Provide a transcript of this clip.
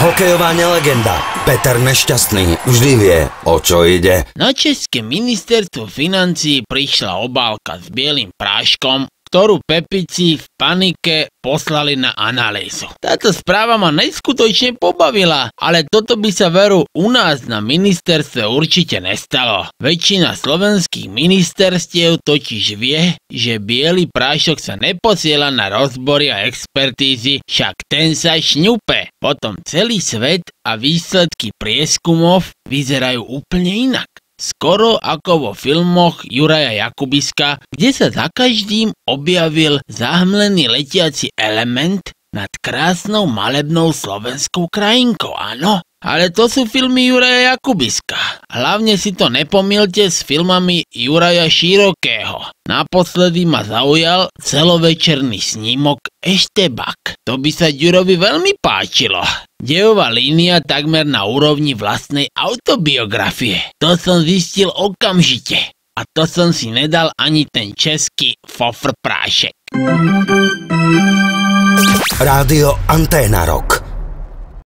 Hokejová nelegenda Peter Nešťastný vždy vie, o čo ide. Na české ministerstvo financií prišla obálka s bielým práškom, ktorú Pepici v panike poslali na analýzu. Táto správa ma neskutočne pobavila, ale toto by sa veru u nás na ministerstve určite nestalo. Väčšina slovenských ministerstiev totiž vie, že biely prášok sa neposiela na rozbory a expertízy, však ten sa šňupe. Potom celý svet a výsledky prieskumov vyzerajú úplne inak. Skoro ako vo filmoch Juraja Jakubiska, kde sa za každým objavil zahmlený letiaci element nad krásnou malebnou slovenskou krajinkou, áno? Ale to sú filmy Juraja Jakubiska. Hlavne si to nepomýlte s filmami Juraja Širokého. Naposledy ma zaujal celovečerný snímok Eštebak. To by sa Ďurovi veľmi páčilo. Dejová línia takmer na úrovni vlastnej autobiografie. To som zistil okamžite. A to som si nedal ani ten český fofr prášek. Rádio Anténa Rock.